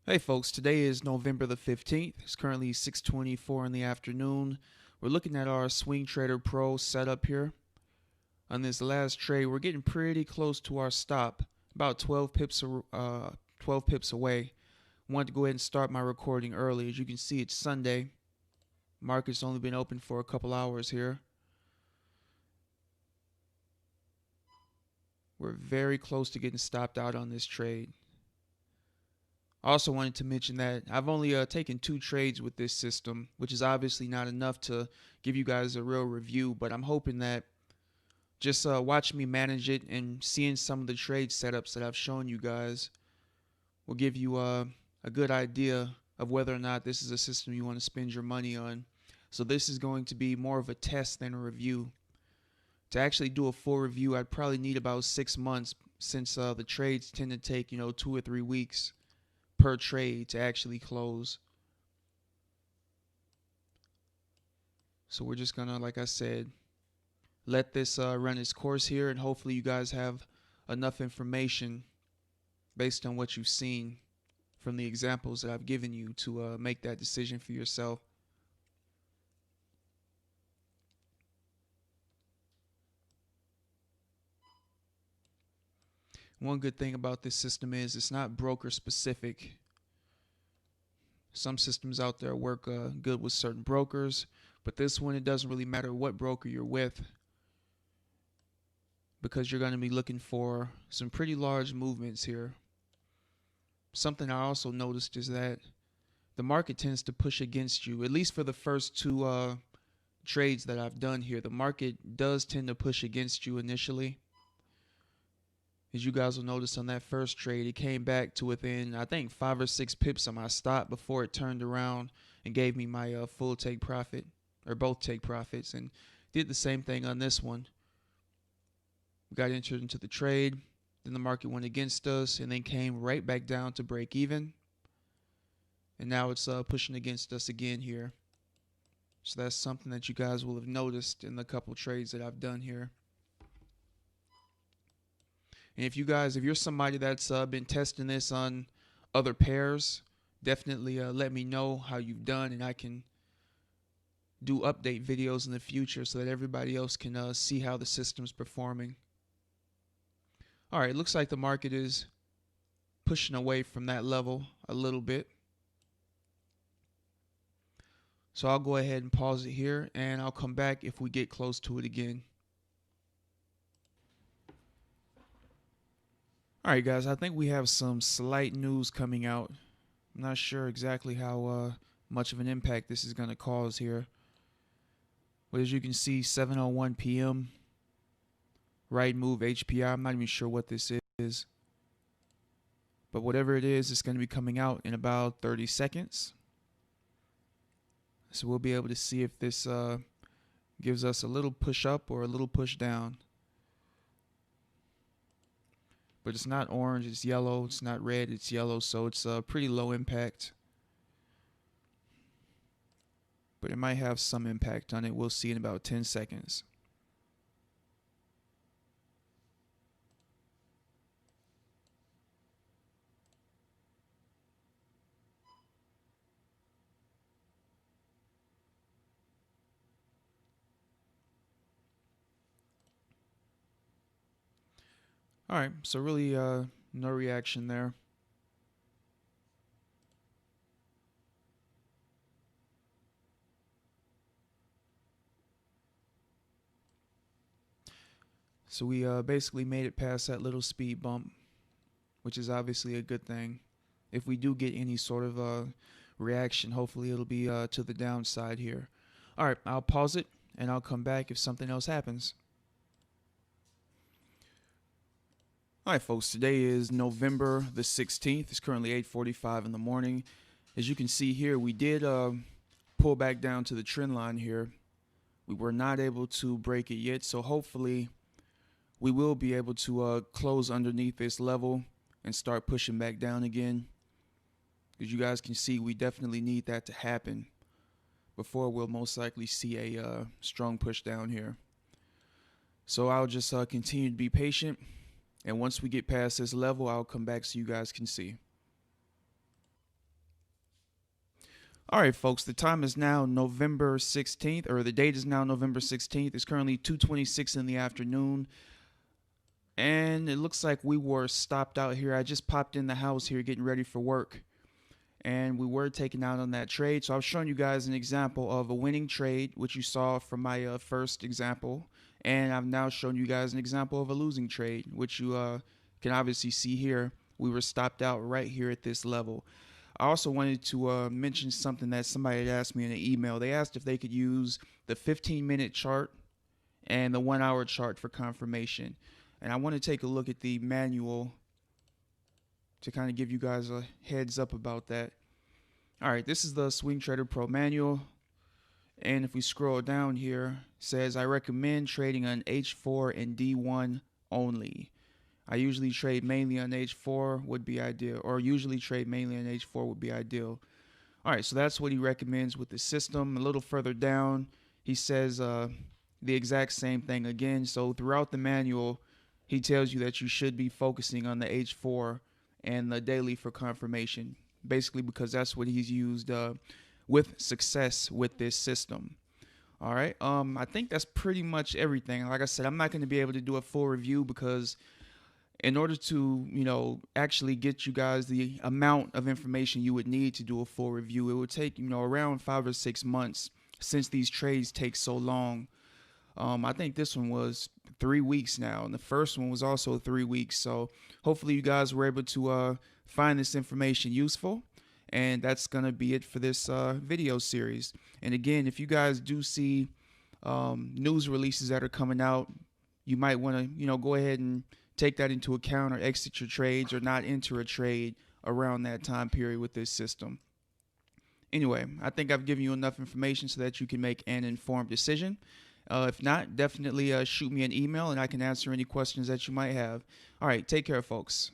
Hey folks, today is November the 15th. It's currently 6:24 in the afternoon. We're looking at our Swing Trader Pro setup here. On this last trade, we're getting pretty close to our stop, about 12 pips away. Wanted to go ahead and start my recording early. As you can see, it's Sunday. Market's only been open for a couple hours here. We're very close to getting stopped out on this trade. I also wanted to mention that I've only taken 2 trades with this system, which is obviously not enough to give you guys a real review, but I'm hoping that just watching me manage it and seeing some of the trade setups that I've shown you guys will give you a good idea of whether or not this is a system you want to spend your money on. So this is going to be more of a test than a review. To actually do a full review, I'd probably need about 6 months since the trades tend to take 2 or 3 weeks per trade to actually close. So we're just gonna, like I said, let this run its course here, and hopefully you guys have enough information based on what you've seen from the examples that I've given you to make that decision for yourself. One good thing about this system is it's not broker specific. Some systems out there work good with certain brokers, but this one, it doesn't really matter what broker you're with, because you're going to be looking for some pretty large movements here. Something I also noticed is that the market tends to push against you, at least for the first two trades that I've done here. The market does tend to push against you initially. As you guys will notice on that first trade, it came back to within, I think, 5 or 6 pips of my stop before it turned around and gave me my full take profit, or both take profits, and did the same thing on this one. We got entered into the trade, then the market went against us, and then came right back down to break even. And now it's pushing against us again here. So that's something that you guys will have noticed in the couple trades that I've done here. And if you're somebody that's been testing this on other pairs, definitely let me know how you've done, and I can do update videos in the future so that everybody else can see how the system's performing. All right, it looks like the market is pushing away from that level a little bit. So I'll go ahead and pause it here, and I'll come back if we get close to it again. All right, guys, I think we have some slight news coming out. I'm not sure exactly how much of an impact this is going to cause here. But as you can see, 7:01 p.m. Right move HPI. I'm not even sure what this is. But whatever it is, it's going to be coming out in about 30 seconds. So we'll be able to see if this gives us a little push up or a little push down. But it's not orange, it's yellow. It's not red, it's yellow. So it's pretty low impact. But it might have some impact on it. We'll see in about 10 seconds. All right, so really no reaction there. So we basically made it past that little speed bump, which is obviously a good thing. If we do get any sort of reaction, hopefully it'll be to the downside here. All right, I'll pause it and I'll come back if something else happens. All right, folks, today is November the 16th. It's currently 8:45 in the morning. As you can see here, we did pull back down to the trend line here. We were not able to break it yet, so hopefully we will be able to close underneath this level and start pushing back down again. As you guys can see, we definitely need that to happen before we'll most likely see a strong push down here. So I'll just continue to be patient, and once we get past this level, I'll come back so you guys can see. All right, folks, the time is now November 16th, or the date is now November 16th. It's currently 2:26 in the afternoon, and it looks like we were stopped out here. I just popped in the house here getting ready for work, and we were taken out on that trade. So I was showing you guys an example of a winning trade, which you saw from my first example, and I've now shown you guys an example of a losing trade, which you can obviously see here. We were stopped out right here at this level. I also wanted to mention something that somebody had asked me in an email. They asked if they could use the 15-minute chart and the 1-hour chart for confirmation. And I want to take a look at the manual to kind of give you guys a heads up about that. All right, this is the Swing Trader Pro manual. And if we scroll down here, it says, I recommend trading on H4 and D1 only. I usually trade mainly on H4 would be ideal, or usually trade mainly on H4 would be ideal. All right, so that's what he recommends with the system. A little further down, he says the exact same thing again. So throughout the manual, he tells you that you should be focusing on the H4 and the daily for confirmation, basically because that's what he's used with success with this system. All right, I think that's pretty much everything. Like I said, I'm not going to be able to do a full review because in order to, actually get you guys the amount of information you would need to do a full review, it would take, around 5 or 6 months since these trades take so long. I think this one was 3 weeks now, and the first one was also 3 weeks. So hopefully you guys were able to find this information useful. And that's going to be it for this video series. And again, if you guys do see news releases that are coming out, you might want to, go ahead and take that into account, or exit your trades, or not enter a trade around that time period with this system. Anyway, I think I've given you enough information so that you can make an informed decision. If not, definitely shoot me an email and I can answer any questions that you might have. All right, take care, folks.